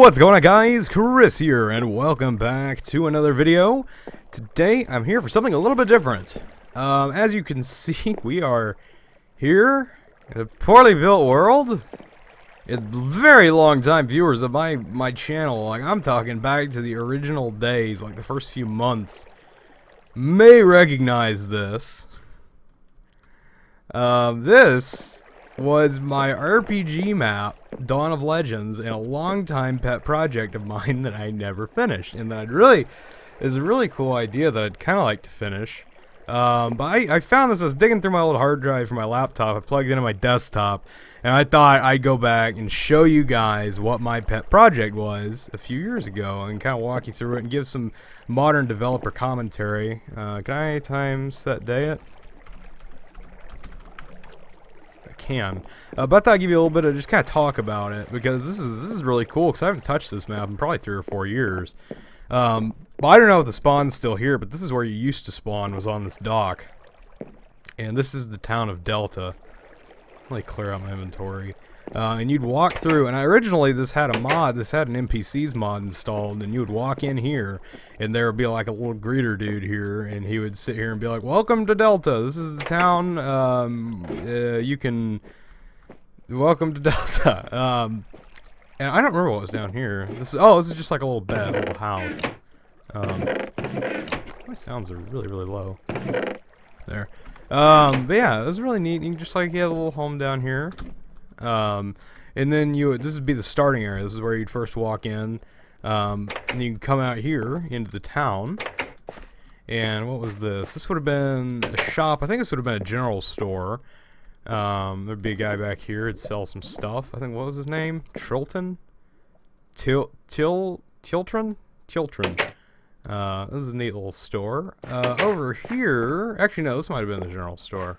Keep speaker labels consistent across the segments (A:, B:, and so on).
A: What's going on, guys? Chris here, and welcome back to another video. Today, I'm here for something a little bit different. As you can see, we are here in a poorly built world. Very long time viewers of my channel, like I'm talking back to the original days, like the first few months, may recognize this. This was my RPG map, Dawn of Legends, and a long-time pet project of mine that I never finished, and that is a really cool idea that I'd kind of like to finish. But I found this. I was digging through my old hard drive for my laptop. I plugged it into my desktop, and I thought I'd go back and show you guys what my pet project was a few years ago, and kind of walk you through it and give some modern developer commentary. Can I time set day it? Can. But I thought I'd give you a little bit of just kind of talk about it, because this is really cool, because I haven't touched this map in probably 3 or 4 years. Well, I don't know if the spawn's still here, but this is where you used to spawn, was on this dock. And this is the town of Delta. Let me clear out my inventory. And you'd walk through, and originally this had a mod, this had an NPCs mod installed, and you would walk in here, and there would be like a little greeter dude here, and he would sit here and be like, "Welcome to Delta, this is the town, you can, welcome to Delta." And I don't remember what was down here. This is just like a little bed, a little house. My sounds are really, really low. There. But yeah, it was really neat. You can just like, you had a little home down here. And then this would be the starting area. This is where you'd first walk in. And you can come out here into the town. And what was this? This would have been a shop. I think this would have been a general store. There'd be a guy back here who'd sell some stuff. I think, what was his name? Trilton? Tiltron? Tiltron. This is a neat little store. Over here, actually no, this might have been the general store.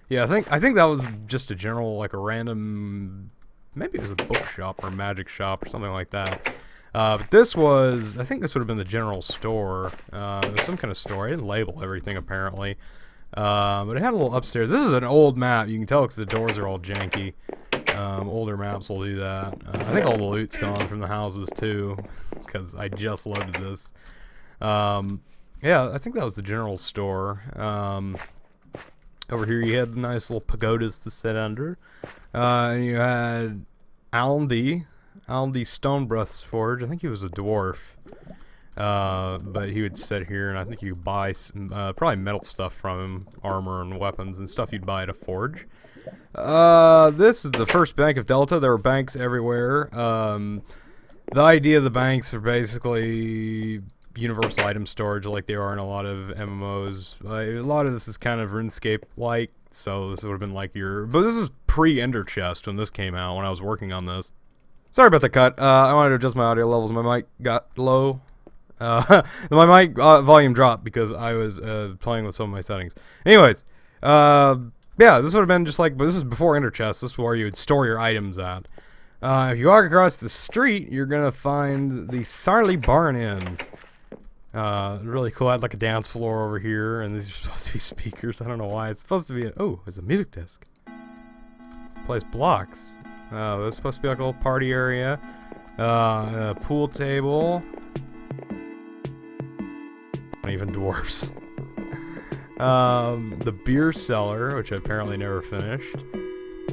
A: Yeah, I think that was just a general, like a random, maybe it was a bookshop or a magic shop or something like that. But this was, I think this would have been the general store. It was some kind of store. I didn't label everything apparently. But it had a little upstairs. This is an old map. You can tell because the doors are all janky. Older maps will do that. I think all the loot's gone from the houses too, because I just loaded this. Yeah, I think that was the general store. Over here you had nice little pagodas to sit under. And you had Aldi Stonebreath's Forge. I think he was a dwarf. But he would sit here, and I think you could buy some, probably metal stuff from him, armor and weapons and stuff you'd buy at a forge. This is the first bank of Delta. There were banks everywhere. The idea of the banks are basically universal item storage, like they are in a lot of MMOs. A lot of this is kind of RuneScape-like, so this would have been like but this is pre-Ender Chest when this came out, when I was working on this. Sorry about the cut. I wanted to adjust my audio levels. My mic got low. My mic volume dropped because I was playing with some of my settings. Anyways, yeah, this would have been just like, but this is before Ender Chest. This is where you would store your items at. If you walk across the street, you're gonna find the Sarley Barn Inn. Really cool. I had like a dance floor over here, and these are supposed to be speakers. I don't know why. It's supposed to be there's a music disc. This plays blocks. It's supposed to be like a little party area. A pool table. Not even dwarfs. The beer cellar, which I apparently never finished.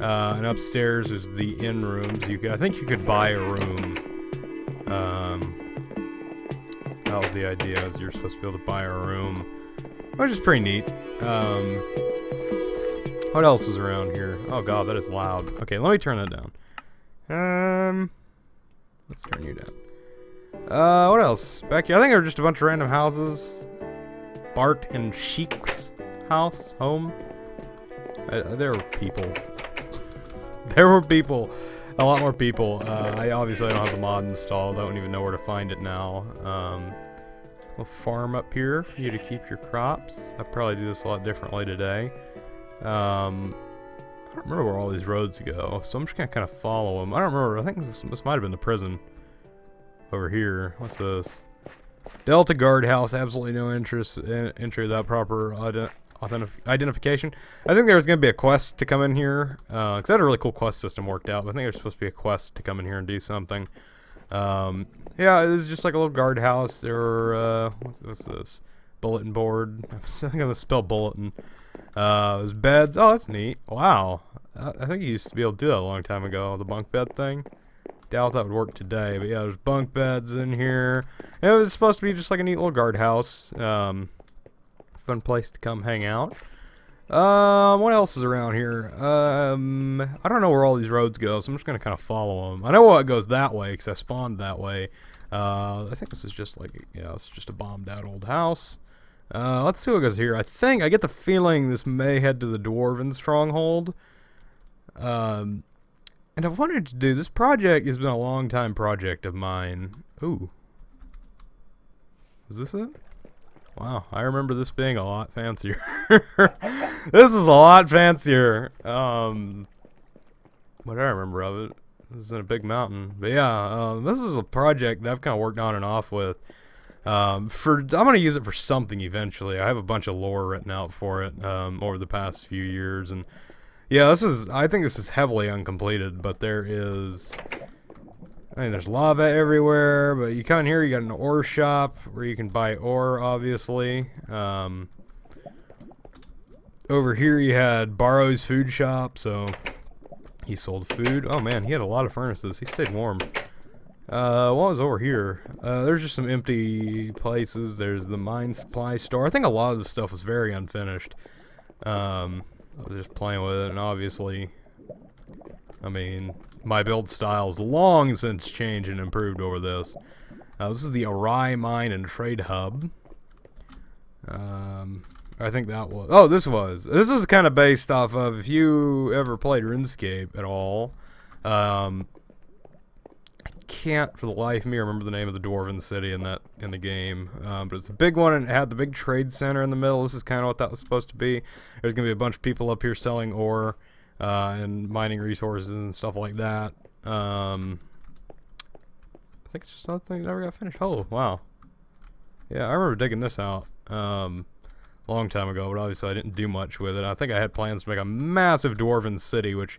A: And upstairs is the inn rooms. I think you could buy a room. That was the idea, is you're supposed to be able to buy a room, which is pretty neat. What else is around here? Oh god, that is loud. Okay, let me turn that down. Let's turn you down. What else? Back here, I think there were just a bunch of random houses. Bart and Sheik's home. There were people. There were people. A lot more people. I obviously don't have the mod installed. I don't even know where to find it now. A farm up here for you to keep your crops. I'll probably do this a lot differently today. I don't remember where all these roads go, so I'm just gonna kind of follow them. I don't remember. I think this might have been the prison over here. What's this? Delta Guardhouse. Absolutely no entry without proper identification. I think there was going to be a quest to come in here, because I had a really cool quest system worked out, but I think there's supposed to be a quest to come in here and do something. Yeah, it was just like a little guardhouse. There were, what's this? Bulletin board. I'm gonna spell bulletin. It was beds. Oh, that's neat. Wow. I think you used to be able to do that a long time ago, the bunk bed thing. Doubt that would work today, but yeah, there's bunk beds in here. It was supposed to be just like a neat little guardhouse. Fun place to come hang out. What else is around here? I don't know where all these roads go, so I'm just gonna kind of follow them. I know what goes that way because I spawned that way. I think this is just like, yeah, it's just a bombed out old house. Let's see what goes here. I get the feeling this may head to the Dwarven Stronghold. And I've wanted to do, this project has been a long time project of mine. Ooh. Is this it? Wow, I remember this being a lot fancier. This is a lot fancier. What I remember of it, this is in a big mountain. But yeah, this is a project that I've kind of worked on and off with. I'm gonna use it for something eventually. I have a bunch of lore written out for it over the past few years, and yeah, I think this is heavily uncompleted, but there's lava everywhere, but you come in here, you got an ore shop where you can buy ore, obviously. Over here you had Barrow's food shop, so he sold food. Oh man, he had a lot of furnaces. He stayed warm. What was over here? There's just some empty places. There's the mine supply store. I think a lot of the stuff was very unfinished. I was just playing with it, and obviously, I mean, my build style's long since changed and improved over this. This is the Arai Mine and Trade Hub. I think that was... Oh, this was kind of based off of, if you ever played RuneScape at all, I can't for the life of me remember the name of the Dwarven city in the game, but it's the big one, and it had the big trade center in the middle. This is kind of what that was supposed to be. There's gonna be a bunch of people up here selling ore and mining resources and stuff like that. I think it's just another thing that never got finished. Oh wow, yeah, I remember digging this out a long time ago, but obviously I didn't do much with it. I think I had plans to make a massive Dwarven city, which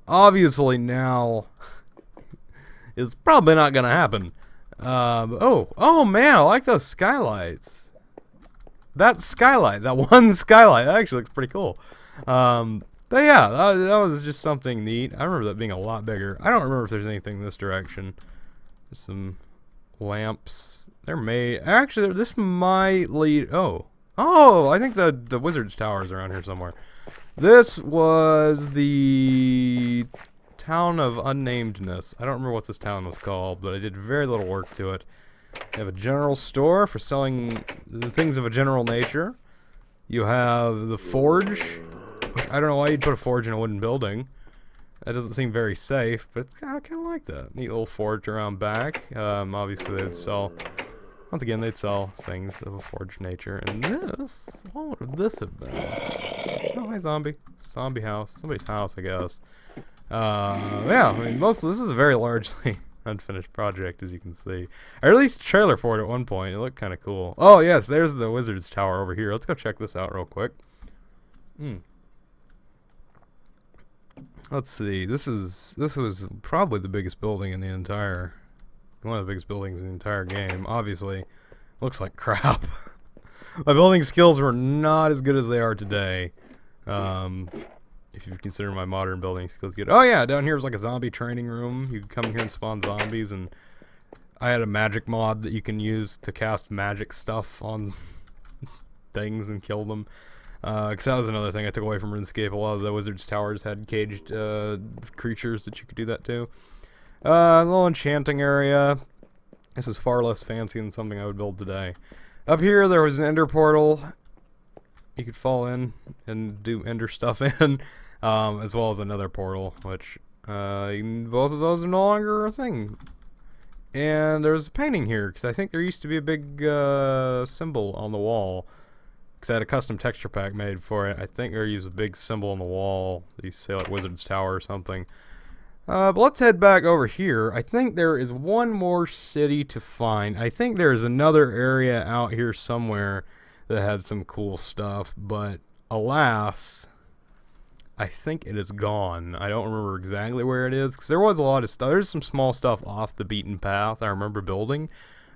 A: obviously now it's probably not gonna happen. Oh man, I like those skylights. That skylight, that one skylight, that actually looks pretty cool. But yeah, that was just something neat. I remember that being a lot bigger. I don't remember if there's anything in this direction. Just some lamps. Actually, this might lead. Oh, I think the Wizard's Tower is around here somewhere. This was the Town of Unnamedness. I don't remember what this town was called, but I did very little work to it. You have a general store for selling the things of a general nature. You have the forge. I don't know why you'd put a forge in a wooden building. That doesn't seem very safe, but I kind of like that. Neat little forge around back. Obviously they'd sell, once again, they'd sell things of a forged nature. And this, what would this have been? Oh, hi zombie. It's a zombie house. Somebody's house, I guess. Yeah, I mean, this is a very largely unfinished project, as you can see. I released a trailer for it at one point. It looked kind of cool. Oh, yes, there's the Wizard's Tower over here. Let's go check this out real quick. Let's see. This was probably the biggest building in the entire... One of the biggest buildings in the entire game. Obviously, looks like crap. My building skills were not as good as they are today. If you consider my modern building skills good. Oh yeah, down here was like a zombie training room. You could come here and spawn zombies, and I had a magic mod that you can use to cast magic stuff on things and kill them. Because that was another thing I took away from RuneScape. A lot of the Wizard's Towers had caged creatures that you could do that to. A little enchanting area. This is far less fancy than something I would build today. Up here there was an ender portal you could fall in and do ender stuff in. As well as another portal, which both of those are no longer a thing. And there's a painting here, because I think there used to be a big symbol on the wall. Because I had a custom texture pack made for it. I think there used a big symbol on the wall. They say like Wizard's Tower or something. But let's head back over here. I think there is one more city to find. I think there is another area out here somewhere that had some cool stuff, but alas, I think it is gone. I don't remember exactly where it is, because there was a lot of stuff. There's some small stuff off the beaten path I remember building,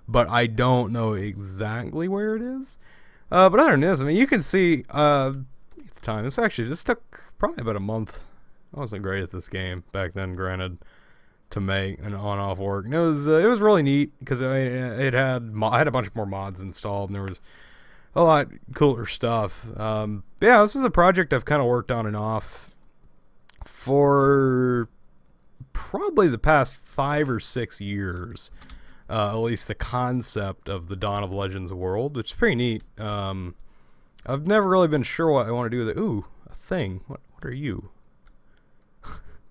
A: but I don't know exactly where it is. But other than this, I mean, you can see at the time, this took probably about a month. I wasn't great at this game back then, granted, to make an on-off work. And it was really neat, because I had a bunch more mods installed, and there was a lot cooler stuff. Yeah, this is a project I've kind of worked on and off for probably the past 5 or 6 years. At least the concept of the Dawn of Legends world, which is pretty neat. I've never really been sure what I want to do with it. Ooh, a thing. What are you?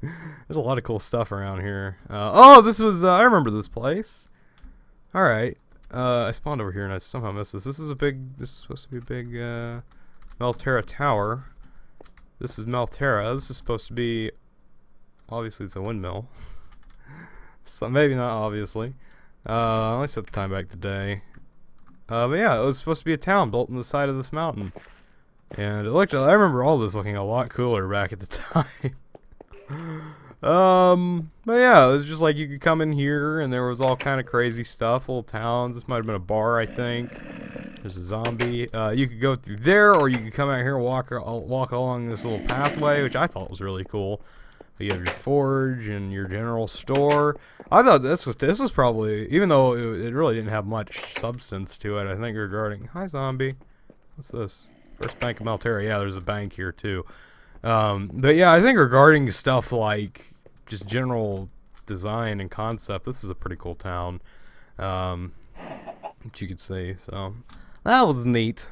A: There's a lot of cool stuff around here. Oh, this was, I remember this place. Alright. I spawned over here and I somehow missed this. This is supposed to be a big, Melterra Tower. This is Melterra. This is supposed to be, obviously it's a windmill. So maybe not obviously. Let me set the time back today. But yeah, it was supposed to be a town built on the side of this mountain. And I remember all this looking a lot cooler back at the time. But yeah, it was just like you could come in here and there was all kind of crazy stuff, little towns. This might have been a bar, I think. There's a zombie. You could go through there, or you could come out here and walk along this little pathway, which I thought was really cool. You have your forge and your general store. I thought this was probably, even though it really didn't have much substance to it, I think regarding... Hi, zombie. What's this? First Bank of Melterra. Yeah, there's a bank here, too. But yeah, I think regarding stuff like just general design and concept, this is a pretty cool town. Which you could see. So, that was neat.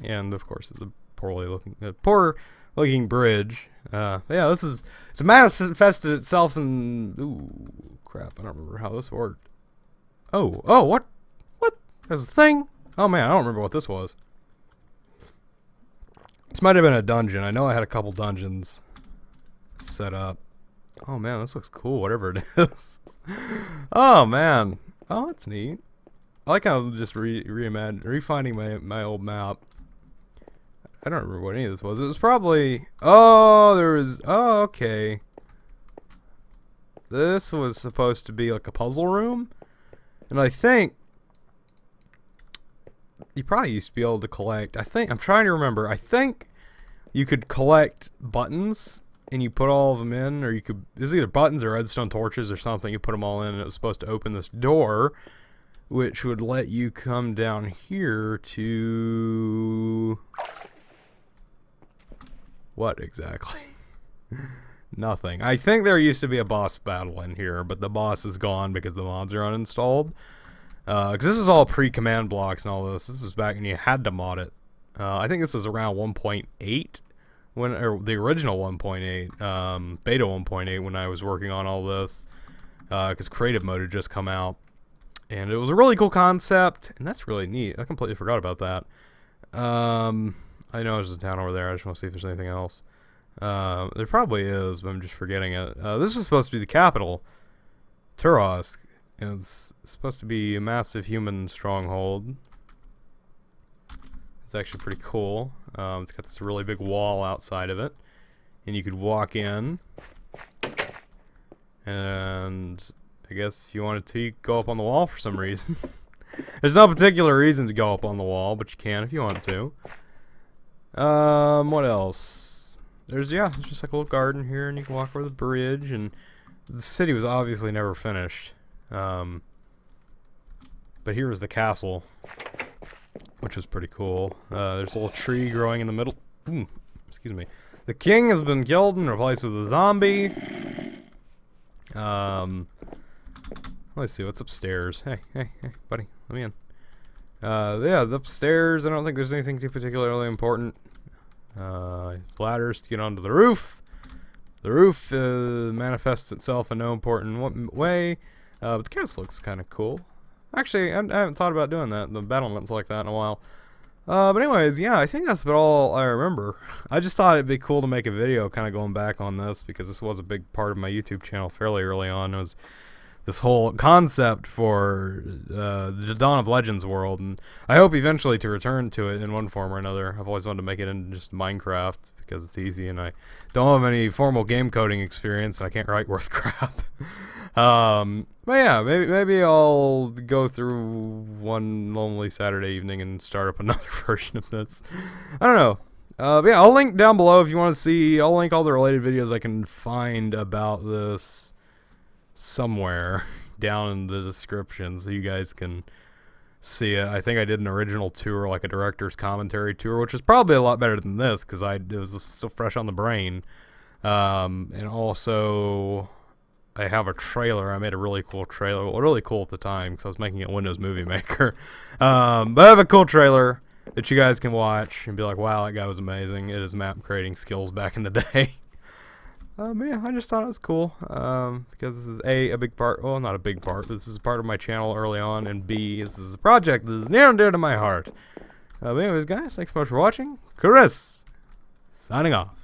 A: And, of course, it's a poor looking bridge. Yeah, it's manifested itself in, ooh, crap, I don't remember how this worked. Oh, what? There's a thing? Oh man, I don't remember what this was. This might have been a dungeon. I know I had a couple dungeons set up. Oh man, this looks cool, whatever it is. Oh man. Oh, that's neat. I like how I'm just refining my old map. I don't remember what any of this was. It was probably... Oh, okay. This was supposed to be like a puzzle room. And I think... You probably used to be able to collect... I'm trying to remember. I think you could collect buttons and you put all of them in. Or you could... It was either buttons or redstone torches or something. You put them all in and it was supposed to open this door, which would let you come down here to... What exactly? Nothing. I think there used to be a boss battle in here, but the boss is gone because the mods are uninstalled. Because this is all pre-command blocks and all this. This was back when you had to mod it. I think this was around 1.8, or the original 1.8, beta 1.8 when I was working on all this. Because creative mode had just come out. And it was a really cool concept, and that's really neat. I completely forgot about that. I know there's a town over there. I just want to see if there's anything else. There probably is, but I'm just forgetting it. This was supposed to be the capital, Turosk. And it's supposed to be a massive human stronghold. It's actually pretty cool. It's got this really big wall outside of it, and you could walk in. And I guess if you wanted to, you could go up on the wall for some reason. There's no particular reason to go up on the wall, but you can if you want to. What else? There's just like a little garden here, and you can walk over the bridge, and the city was obviously never finished. But here was the castle, which was pretty cool. There's a little tree growing in the middle. Excuse me. The king has been killed and replaced with a zombie. Let's see what's upstairs. Hey, buddy, let me in. Yeah, the upstairs. I don't think there's anything too particularly important. Ladders to get onto the roof. The roof manifests itself in no important way. But the castle looks kind of cool. Actually, I haven't thought about doing that. The battlements like that in a while. But anyways, yeah, I think that's about all I remember. I just thought it'd be cool to make a video kind of going back on this, because this was a big part of my YouTube channel fairly early on. It was this whole concept for the Dawn of Legends world, and I hope eventually to return to it in one form or another. I've always wanted to make it in just Minecraft, because it's easy and I don't have any formal game coding experience. And I can't write worth crap. But yeah, maybe I'll go through one lonely Saturday evening and start up another version of this. I don't know. But yeah, I'll link down below if you want to see. I'll link all the related videos I can find about this somewhere down in the description so you guys can see it. I think I did an original tour, like a director's commentary tour, which is probably a lot better than this because it was still fresh on the brain. And also, I have a trailer. I made a really cool trailer. Well, really cool at the time because I was making it Windows Movie Maker. But I have a cool trailer that you guys can watch and be like, wow, that guy was amazing. It is map creating skills back in the day. But yeah, I just thought it was cool because this is a big part, well, not a big part, but this is part of my channel early on, and B, this is a project that is near and dear to my heart. But anyways, guys, thanks so much for watching. Chris, signing off.